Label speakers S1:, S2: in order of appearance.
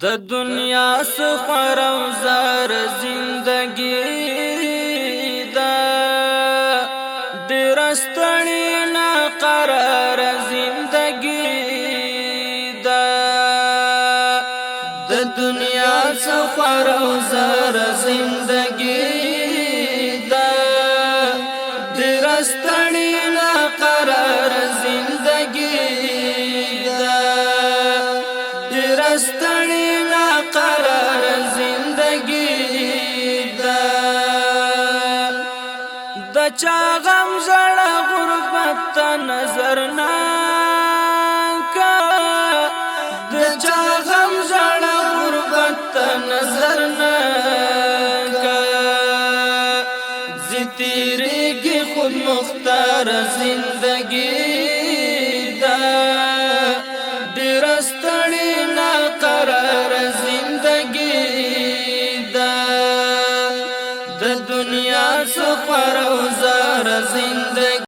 S1: د دنیا سفر او زار زندگی دا ډېر ستړی نا قرار زندگی دا د دنیا سفر او زار زندگی دا ډېر ستړی نا قرار زندگی دا ډېر ستړی قرار زندگی دا د چا غم زړه غربت نظر نا کا د چا غم زړه غربت نظر نا کا زی تیرے کی خود مختار زندگی دا ډېر ستړی نا قرار زندگی دا د دنیا سفر او زار زندگی